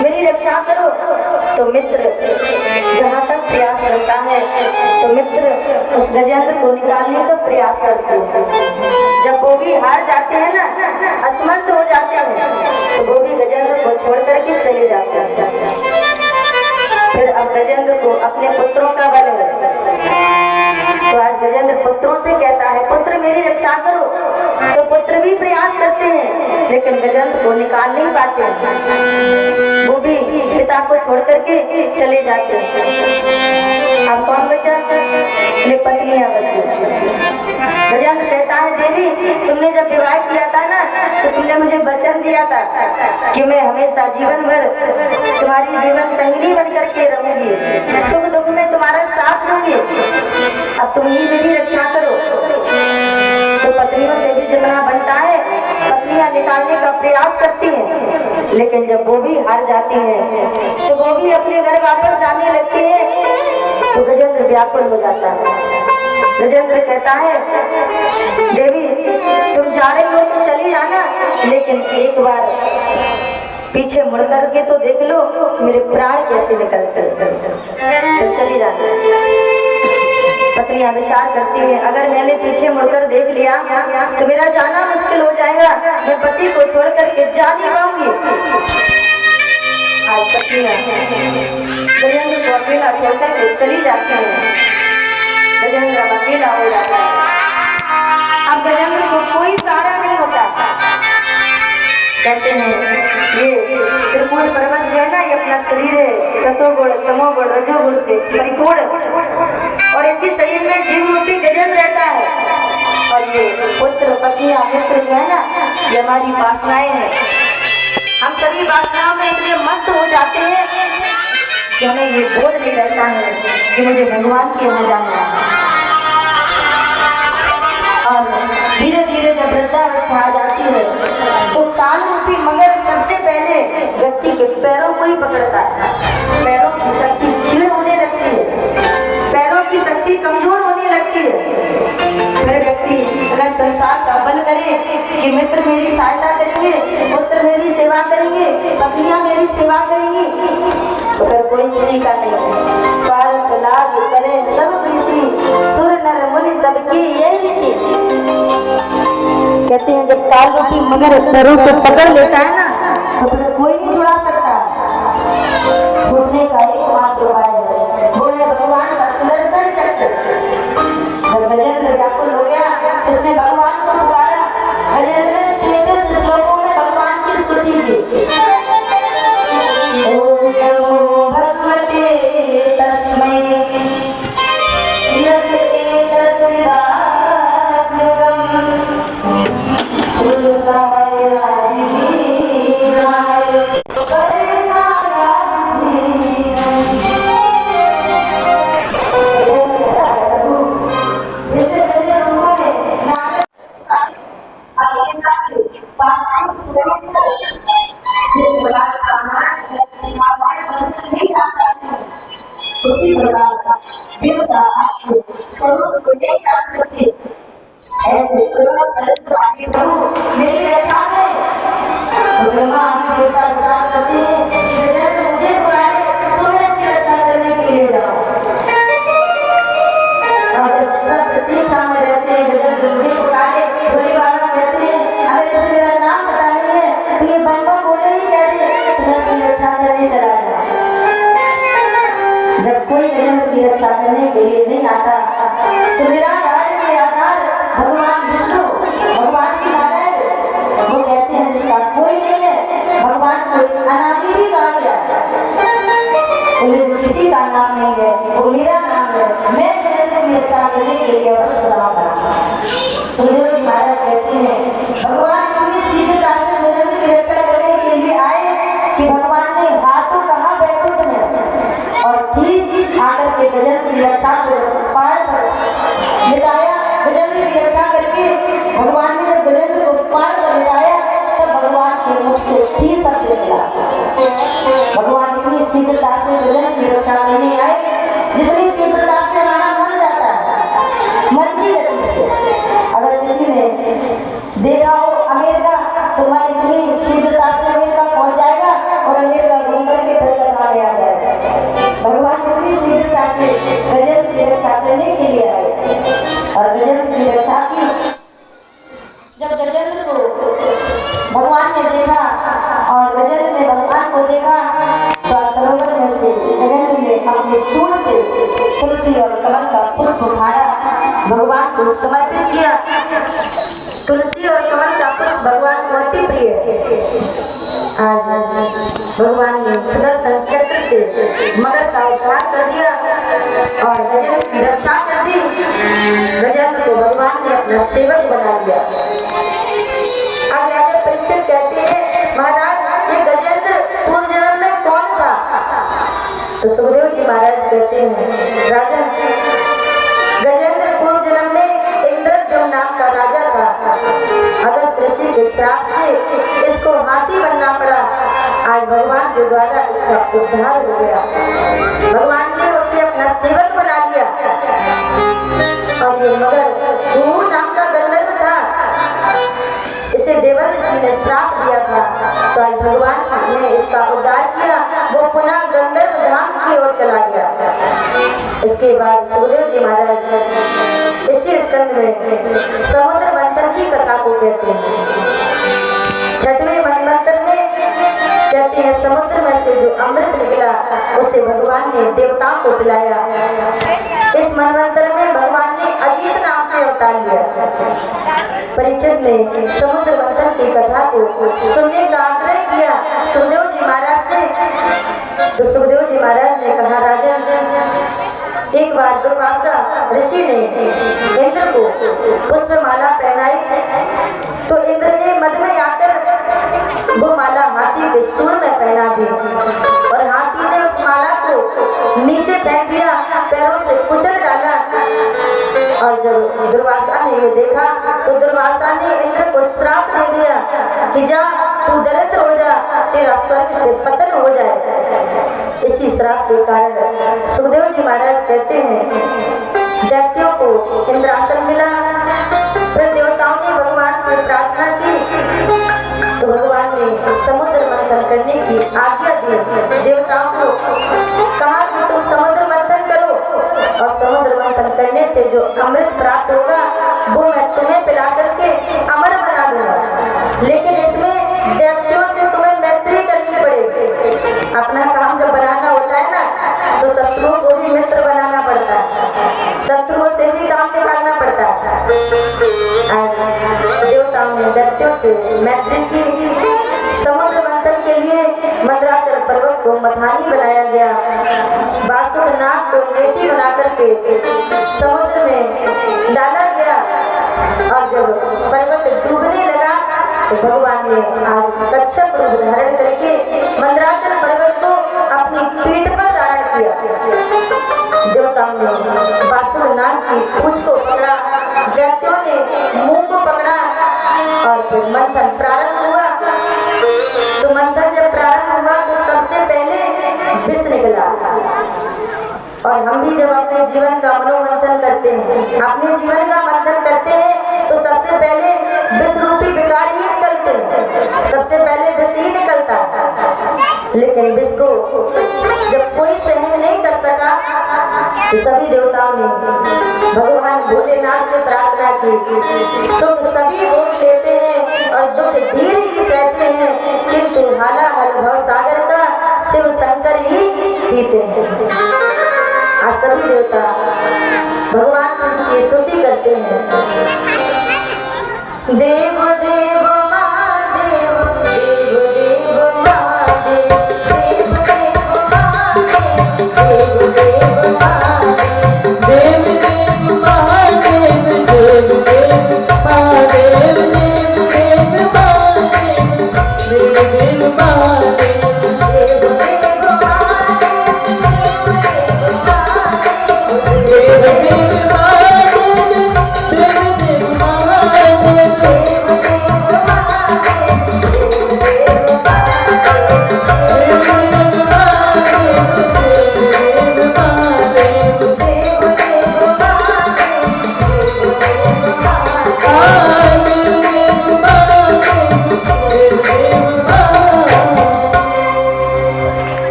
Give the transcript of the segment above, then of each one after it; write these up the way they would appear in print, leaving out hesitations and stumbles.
मेरी रक्षा करो। तो मित्र जहाँ तक प्रयास करता है तो मित्र उस गजेंद्र को निकालने का प्रयास करते हैं। जब वो भी हार जाते हैं ना, असमर्थ हो जाते हैं, तो वो भी गजेंद्र को छोड़ करके चले जाते हैं। फिर अब गजेंद्र को अपने पुत्रों का बल है, तो आज गजेंद्र पुत्रों से कहता है पुत्र मेरी रक्षा करो। तो पुत्र भी प्रयास करते हैं लेकिन गजेंद्र को निकाल नहीं पाते, वो भी पिता को छोड़ करके चले जाते हैं। अब कौन बचा? ले पत्नियां बची। गजेंद्र कहता है देवी तुमने जब विवाह किया था ना तो तुमने मुझे वचन दिया था कि मैं हमेशा जीवन भर तुम्हारी जीवन संगिनी बन करके रहूंगी, सुख दुख में तुम्हारा साथ दूंगी। अब तुम ही मेरी रक्षा करो। तो पत्नियों से भी जितना बनता है पत्नियां निकालने का प्रयास करती हैं, लेकिन जब वो भी हार जाती हैं तो वो भी अपने घर वापस जाने लगती है। तो गजेंद्र व्याकुल हो जाता है। गजेंद्र कहता है देवी तुम जा रही हो तो चली जाना, लेकिन एक बार पीछे मुड़ करके तो देख लो मेरे प्राण कैसे निकलते, तो चली जाना। पत्नियां विचार करती हैं अगर मैंने पीछे मुड़कर देख लिया तो मेरा जाना मुश्किल हो जाएगा, मैं पति को छोड़ करके जा नहीं पाऊंगी। आज पत्नियां गजेंद्र को अकेला छोड़ करके चली जाती हैं। गजेंद्र अकेला हो जाता है। अब गजेंद्र को कोई सहारा नहीं होता। कहते हैं ये त्रिपुर पर्वत जो है ना, ये अपना शरीर है सतोगुण तमोगुण रजोगुण से परिपूर्ण, और इसी शरीर में जीव रूपी गजेंद्र रहता है। और ये पुत्र पत्नियां मित्र जो है ना, ये हमारी वासनाएं हैं। हम सभी वासनाओं में इतने मस्त हो जाते हैं कि हमें ये बोध नहीं रहता है कि मुझे भगवान के यहाँ जाना है। और धीरे धीरे जब वृद्धावस्था आ जाती है तो काल रूपी मगर सबसे पहले व्यक्ति के पैरों को ही पकड़ता है। पैरों की शक्ति क्षीण होने लगती है, पैरों की शक्ति कमजोर होने लगती है। फिर व्यक्ति अगर संसार का बल करे कि मित्र मेरी सहायता करेंगे, पुत्र मेरी सेवा करेंगे, पत्नियां मेरी सेवा करेंगी, तो फिर कोई किसी का नहीं। स्वार्थ लाभ करे सब प्रीति, सुर नर मुनि सबकी यही रीति। कहते हैं जब काल रूपी मगर पैरों को पकड़ लेता है ना तो फिर कोई नहीं छुड़ा सकता। छूटने का एकमात्र उपाय है वो है भगवान का सुदर्शन चक्र। जब गजेंद्र व्याकुल हो गया उसने भगवान को पुकारा। गजेंद्र ने 33 श्लोकों में भगवान की स्तुति की। ओम नमो भगवते तस्मै उसी प्रकार का देवता आपको स्वरूप को नहीं जान सकते। ऐसे मेरी रक्षा करें। ब्रह्मा देवता विचार करते हैं मुझे बुलाए तो मैं इसकी रक्षा करने के लिए जाऊँ। और जब सब प्रतीक्षा में रहते हैं मुझे बुलाए बड़ी बात कहते हैं अगर इसे मेरा नाम पता नहीं है तो ये बंबा बोले ही कहते तो मैं इसकी रक्षा करने चला जाऊँ। जब कोई गजेंद्र की रक्षा करने के लिए नहीं आता तो मेरा के आधार भगवान विष्णु भगवान की नारायण वो कहते हैं जिसका कोई नहीं है भगवान कोई अनादि भी कहा गया, किसी का नाम नहीं है, वो मेरा नाम है। मैं गजेंद्र की रक्षा करने के लिए अवश्य रहूंगा। महाराज कहते हैं भगवान इतनी शीघ्रता से गजेंद्र की रक्षा करने शीघ्रता से गजन की रक्षा करने आए। जितनी शीघ्रता से हमारा मन जाता है, मन की गति से। अगर किसी ने देखा हो अमेरिका, तो मन इतनी शीघ्रता से अमेरिका पहुंच जाएगा और अमेरिका घूम करके फिर लगाने आ जाएगा। भगवान पूरी शीघ्रता से गजन की रक्षा करने के लिए आए और गजन की रक्षा की। जब गजेंद्र को भगवान ने देखा और गजेंद्र ने भगवान को देखा, तो सरोवर में से गजेंद्र ने अपने सूंड से तुलसी और कमल का पुष्प उठाया, भगवान को समर्पित किया। तुलसी और कमल का पुष्प भगवान को अति प्रिय है। आज भगवान ने सुदर्शन चक्र से मगर का उद्धार कर दिया और गजेंद्र की रक्षा कर दी। गजेंद्र को भगवान ने अपना सेवक बना लिया। अब राजा परीक्षित कहते हैं, महाराज ये गजेंद्र पूर्व जन्म में कौन था? तो सुखदेव जी महाराज कहते हैं, राजा गजेंद्र पूर्व जन्म में इंद्रद्युम्न नाम का राजा था। अगस्त ऋषि के श्राप से इसको हाथी बनना पड़ा। आज भगवान के द्वारा इसका उद्धार हो गया। भगवान ने उसे अपना सेवक बना लिया। और ये मगर गुरु नाम का गंधर्व था, इसे देवंश जी ने श्राप दिया था। तो आज भगवान ने इसका उद्धार किया, वो पुनः गंधर्व धाम की ओर चला गया। इसके बाद सुखदेव जी महाराज इसी स्कंद में समुद्र मंथन की कथा को कहते हैं। छठवें मनमंत्र में कहते हैं, समुद्र में से जो अमृत निकला उसे भगवान ने देवताओं को पिलाया। इस मनमंत्र में भगवान ने अजीत नाम से अवतार लिया। परीक्षित ने समुद्र मंथन की कथा को सुनने का आग्रह किया सुखदेव जी महाराज से। तो सुखदेव जी महाराज ने कहा, राजन एक बार दुर्वासा ऋषि ने इंद्र को पुष्पमाला पहनाई, तो इंद्र ने मद में आकर वो माला हाथी के सूंड में पहना दी और हाथी ने उस माला को नीचे फेंक दिया, पैरों से कुचल डाला। और जब दुर्वासा ने ये देखा तो दुर्वासा ने इंद्र को श्राप दे दिया कि जा तू दरिद्र हो जा, तेरा स्वर्ग से पतन हो जाए। इसी श्राप के कारण सुखदेव जी महाराज कहते हैं, दैत्यों को इंद्रासन मिला। फिर देवताओं ने भगवान से प्रार्थना की तो भगवान ने समुद्र मंथन करने की आज्ञा दी। देवताओं को कहा कि तुम समुद्र मंथन करो और समुद्र मंथन करने से जो अमृत प्राप्त होगा वो मैं तुम्हें पिला करके अमर बना दूंगा। लेकिन इसमें दैत्यों से तुम्हें मैत्री करनी पड़ेगी। अपना काम जब बनाना होता है ना, तो शत्रुओं को भी मित्र बनाना पड़ता है, शत्रुओं से भी काम निकालना पड़ता है। देवताओं ने दैत्यों से मैत्री की। समुद्र मंथन के लिए मंदराचल पर्वत को मथानी बनाया गया। बासुक नाग को नेटी बना करके समुद्र में डाला गया और जब पर्वत डूबने लगा तो भगवान ने आज कच्छप रूप धारण करके मंदराचल पर्वत को अपनी पीठ पर धारण किया। देवताओं ने बासुक नाग की पूंछ को पकड़ा, दैत्यों ने मुंह को पकड़ा और फिर मंथन प्रारंभ हुआ। तो मंथन जब प्रारंभ हुआ तो सबसे पहले विष निकला। और हम भी जब अपने जीवन का मनोमंथन करते हैं, अपने जीवन का मंथन करते हैं, तो सबसे पहले विष रूपी विकार ही निकलते हैं, सबसे पहले विष ही निकलता है। लेकिन विष को जब कोई सहन नहीं कर सका तो सभी देवताओं ने भगवान भोलेनाथ से प्रार्थना की। सुख सभी भोग लेते हैं और दुख धीरे ही सहते हैं, किंतु हालाहल भव सागर का शिव शंकर ही पीते हैं। आज सभी देवता भगवान शिव की स्तुति करते हैं। देव देव महादेव, देव देव महादेव, देव देव महादेव, देव देव महादेव, देव देव महादेव, देव देव महादेव, देव देव महादेव, देव देव महादेव। देव देव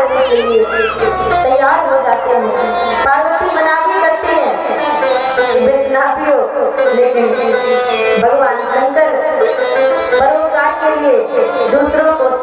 करने के लिए तैयार हो जाते हैं। पार्वती मना भी करती है वैष्णवी हो, लेकिन भगवान शंकर परोपकार के लिए दूसरों को